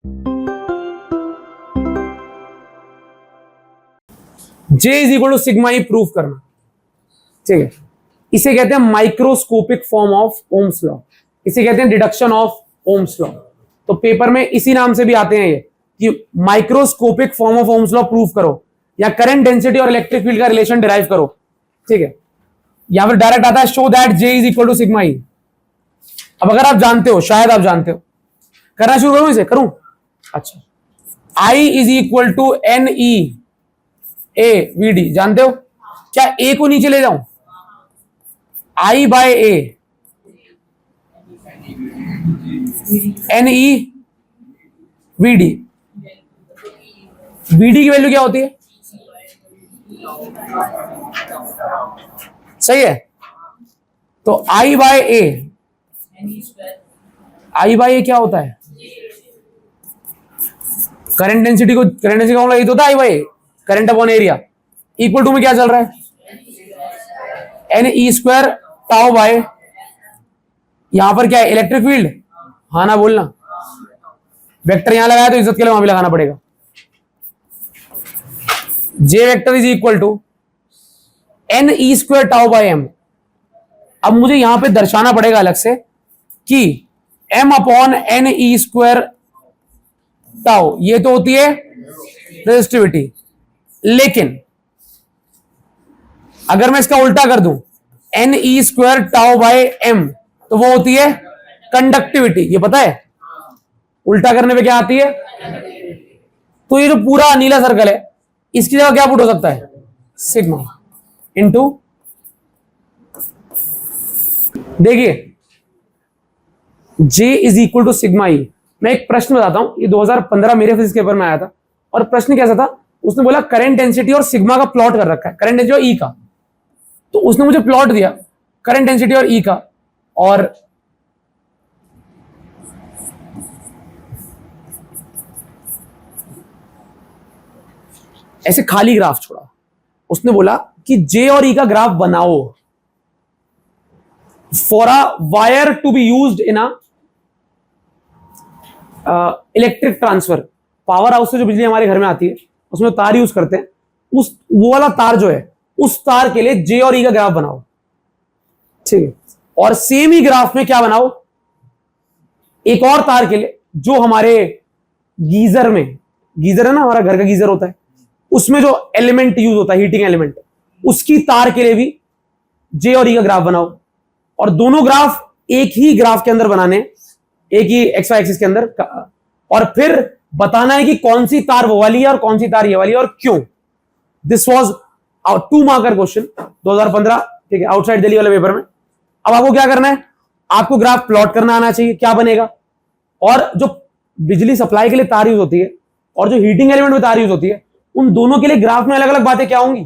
J is equal to sigma E proof करना, ठीक है। इसे कहते हैं microscopic form of Ohm's law, इसे कहते हैं डिडक्शन ऑफ ओम्स लॉ। तो पेपर में इसी नाम से भी आते हैं ये कि microscopic form of Ohm's law proof करो, या करंट डेंसिटी और इलेक्ट्रिक फील्ड का रिलेशन डिराइव करो, ठीक है। या फिर डायरेक्ट आता है show that J is equal to sigma E. अब अगर आप जानते हो, शायद आप जानते हो, करना शुरू करूं, इसे करूं? अच्छा, I is equal to N E A V D, जानते हो? क्या A को नीचे ले जाऊं? I by A N E V D. V D की वैल्यू क्या होती है? सही है। तो I by A, I by A क्या होता है? करंट डेंसिटी को, करंट डेंसिटी का फॉर्मूला यही तो होता है, I by A, current upon area. Equal to में क्या चल रहा है? N E square tau by, यहां पर क्या है? Electric field. हाँ ना बोलना, वेक्टर यहां लगाया तो इज्जत के लिए वहां भी लगाना पड़ेगा। J vector is equal to N E square tau by M. अब मुझे यहां पे दर्शाना पड़ेगा अलग से कि एम अपॉन एन ई स्क्वायर टाउ ये तो होती है रेजिस्टिविटी, लेकिन अगर मैं इसका उल्टा कर दूं n E square tau by m तो वो होती है कंडक्टिविटी। ये पता है उल्टा करने पे क्या आती है? तो ये जो पूरा नीला सर्कल है इसकी जगह क्या पुट हो सकता है? सिग्मा इनटू, देखिए J is equal to sigma E. मैं एक प्रश्न बताता हूं, ये 2015 मेरे फिजिक्स पेपर में आया था, और प्रश्न कैसा था? उसने बोला करंट डेंसिटी और सिग्मा का प्लॉट कर रखा है, करंट डेंसिटी और ई का। तो उसने मुझे प्लॉट दिया करंट डेंसिटी और ई का, और ऐसे खाली ग्राफ छोड़ा। उसने बोला कि J और E का ग्राफ बनाओ for a wire to be used in a electric transfer. Power house से जो बिजली हमारे घर में आती है उसमें तार यूज करते हैं, उस वो वाला तार जो है उस तार के लिए J और E का ग्राफ बनाओ, ठीक है। और सेम ही ग्राफ में क्या बनाओ, एक और तार के लिए जो हमारे गीजर में, गीजर है ना हमारा घर का गीजर होता है, उसमें जो एलिमेंट यूज होता है हीटिंग एलिमेंट, उसकी तार के लिए भी J और E का ग्राफ बनाओ। और दोनों ग्राफ एक ही ग्राफ के अंदर बनाने, एक ही एक्स वाई एक्सिस के अंदर, और फिर बताना है कि कौन सी तार वो वाली है और कौन सी तार ये वाली है और क्यों। दिस वाज 2 मार्कर क्वेश्चन 2015, ठीक है, आउटसाइड दिल्ली वाले पेपर में। अब आपको क्या करना है? आपको ग्राफ प्लॉट करना आना चाहिए, क्या बनेगा, और जो बिजली सप्लाई के लिए तार यूज होती है और जो हीटिंग एलिमेंट में तार यूज होती है, उन दोनों के लिए ग्राफ में अलग अलग बातें क्या होंगी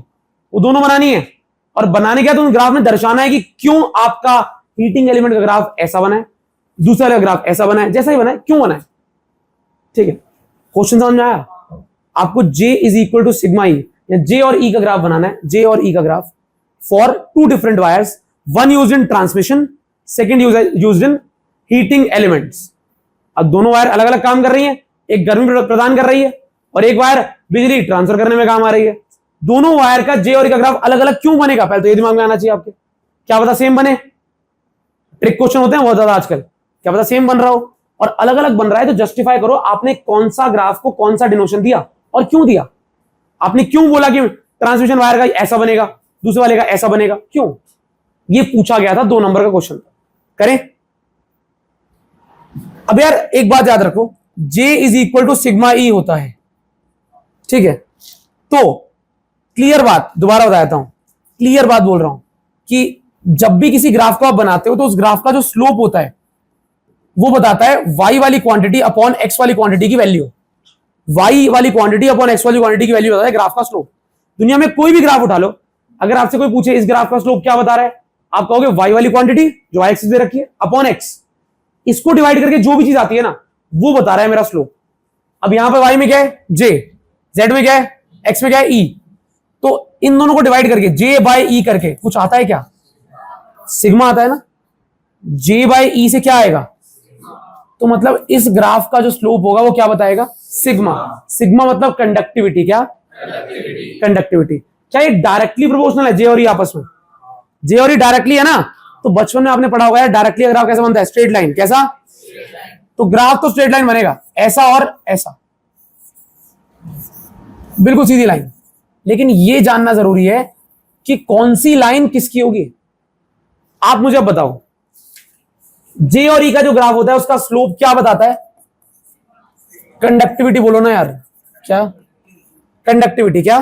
वो दोनों बनानी है। और बनाने क्या, तो उन ग्राफ में दर्शाना है कि क्यों आपका हीटिंग एलिमेंट का ग्राफ ऐसा बना है, दूसरा वाला ग्राफ ऐसा बना है, जैसा ही बना है क्यों बना है, ठीक है। क्वेश्चन समझ में आया? आपको J is equal to sigma E, या J और E का ग्राफ बनाना है, J और E का graph for 2 different wires, one used in transmission, second used in heating elements. अब दोनों वायर अलग अलग काम कर रही है, एक गर्मी प्रदान कर रही है और एक वायर बिजली ट्रांसफर करने में काम आ रही है। दोनों वायर का J और E का ग्राफ अलग अलग क्यों बनेगा, पहले तो ये दिमाग में आना चाहिए आपके। क्या पता सेम बने, ट्रिक क्वेश्चन होते हैं बहुत ज्यादा आजकल, क्या पता सेम बन रहा हो और अलग अलग बन रहा है, तो जस्टिफाई करो आपने कौन सा ग्राफ को कौन सा डिनोशन दिया और क्यों दिया। आपने क्यों बोला कि ट्रांसमिशन वायर का ऐसा बनेगा, दूसरे वाले का ऐसा बनेगा, क्यों? ये पूछा गया था 2 नंबर का क्वेश्चन। करें? अब यार एक बात याद रखो, J is equal to sigma E होता है, ठीक है। तो क्लियर बात दोबारा बताता हूं, क्लियर बात बोल रहा हूं कि जब भी किसी ग्राफ को आप बनाते हो तो उस ग्राफ का जो स्लोप होता है वो बताता है y वाली क्वांटिटी अपॉन x वाली क्वांटिटी की वैल्यू। y वाली क्वांटिटी अपॉन x वाली क्वांटिटी की वैल्यू बताता है ग्राफ का स्लोप। दुनिया में कोई भी ग्राफ उठा लो, अगर आपसे कोई पूछे इस ग्राफ का स्लोप क्या बता रहा है, आप कहोगे y वाली क्वांटिटी जो y एक्सिस दे रखी है अपॉन x, इसको डिवाइड करके जो भी चीज आती है ना वो बता रहा है मेरा स्लोप। अब यहां पे y में क्या है j, z में क्या है x में क्या है e, तो इन दोनों को डिवाइड करके j बाय e करके कुछ आता है क्या? सिग्मा आता है ना। j बाय e से क्या आएगा? तो मतलब इस ग्राफ का जो स्लोप होगा वो क्या बताएगा? सिग्मा। सिग्मा मतलब कंडक्टिविटी। क्या? कंडक्टिविटी। क्या ये डायरेक्टली प्रोपोर्शनल है जे और ई आपस में? जे और ई डायरेक्टली है ना? तो बचपन में आपने पढ़ा होगा है डायरेक्टली ग्राफ कैसा बनता है? Straight line. कैसा? तो ग्राफ तो स्ट्रेट लाइन बनेगा, ऐसा और ऐसा, बिल्कुल सीधी लाइन। लेकिन ये जानना जरूरी है कि कौन सी लाइन किसकी होगी। आप मुझे अब बताओ, जे और ई का जो ग्राफ होता है उसका स्लोप क्या बताता है? कंडक्टिविटी बोलो ना यार। क्या? कंडक्टिविटी। क्या?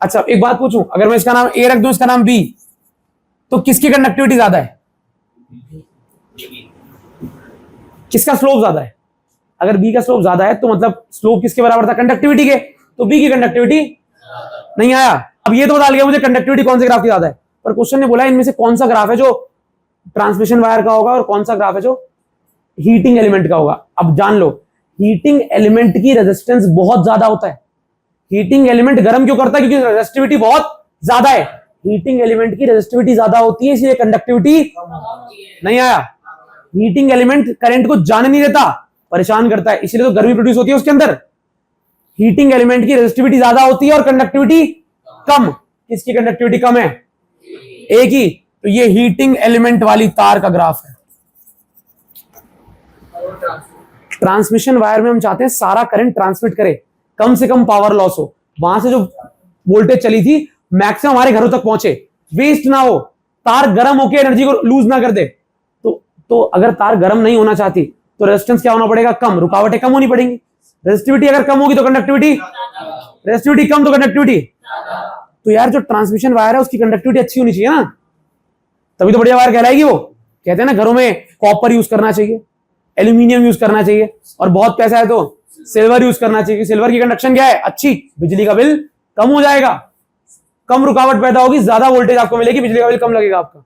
अच्छा एक बात पूछूं, अगर मैं इसका नाम ए रख दूं, इसका नाम बी, तो किसकी कंडक्टिविटी ज्यादा है? किसका स्लोप ज्यादा है? अगर बी का स्लोप ज्यादा है तो मतलब स्लोप किसके बराबर था? कंडक्टिविटी के। तो बी की कंडक्टिविटी नहीं आया। अब ये तो बता लिया मुझे कंडक्टिविटी कौन से ग्राफ की ज्यादा है, पर क्वेश्चन ने बोला इनमें से कौन सा ग्राफ है जो ट्रांसमिशन वायर का होगा और कौन सा ग्राफ है जो हीटिंग एलिमेंट का होगा। अब जान लो, हीटिंग एलिमेंट की रेजिस्टेंस बहुत ज्यादा होता है। हीटिंग एलिमेंट गर्म क्यों करता है? क्योंकि रेजिस्टिविटी बहुत ज्यादा है। हीटिंग एलिमेंट की रेजिस्टिविटी ज्यादा होती है, इसलिए कंडक्टिविटी नहीं आया। हीटिंग एलिमेंट करंट को जाने नहीं देता, परेशान करता है, इसलिए तो गर्मी प्रोड्यूस होती है उसके अंदर। हीटिंग एलिमेंट की रेजिस्टिविटी ज्यादा होती है और कंडक्टिविटी कम। किसकी कंडक्टिविटी कम है? ए की। तो ये हीटिंग एलिमेंट वाली तार का ग्राफ है। ट्रांसमिशन वायर में हम चाहते हैं सारा करंट ट्रांसमिट करे, कम से कम पावर लॉस हो, वहां से जो वोल्टेज चली थी मैक्सिमम हमारे घरों तक पहुंचे, वेस्ट ना हो, तार गर्म होकर एनर्जी को लूज ना कर दे। तो अगर तार गर्म नहीं होना चाहती तो रेजिस्टेंस क्या होना पड़ेगा? कम। रुकावटें कम होनी पड़ेंगी। रेजिस्टिविटी अगर कम होगी तो कंडक्टिविटी, रेजिस्टिविटी कम तो कंडक्टिविटी। तो यार जो ट्रांसमिशन वायर है उसकी कंडक्टिविटी अच्छी होनी चाहिए ना, तभी तो बढ़िया वायर कहलाएगी वो। कहते हैं ना घरों में कॉपर यूज करना चाहिए, एल्यूमिनियम यूज करना चाहिए, और बहुत पैसा है तो सिल्वर यूज करना चाहिए। सिल्वर की कंडक्शन क्या है? अच्छी। बिजली का बिल कम हो जाएगा, कम रुकावट पैदा होगी, ज्यादा वोल्टेज आपको मिलेगी, बिजली का बिल कम लगेगा आपका।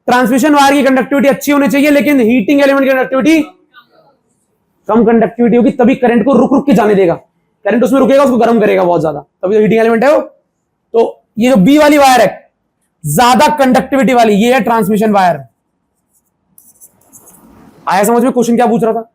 ट्रांसमिशन वायर की कंडक्टिविटी अच्छी होनी चाहिए, लेकिन हीटिंग एलिमेंट की कंडक्टिविटी कम कंडक्टिविटी होगी, तभी करंट को रुक रुक के जाने देगा। करंट उसमें रुकेगा, उसको गर्म करेगा बहुत ज्यादा, तभी तो हीटिंग एलिमेंट है वो। तो ये जो बी वाली वायर है ज्यादा कंडक्टिविटी वाली, ये है ट्रांसमिशन वायर। आया समझ में क्वेश्चन क्या पूछ रहा था?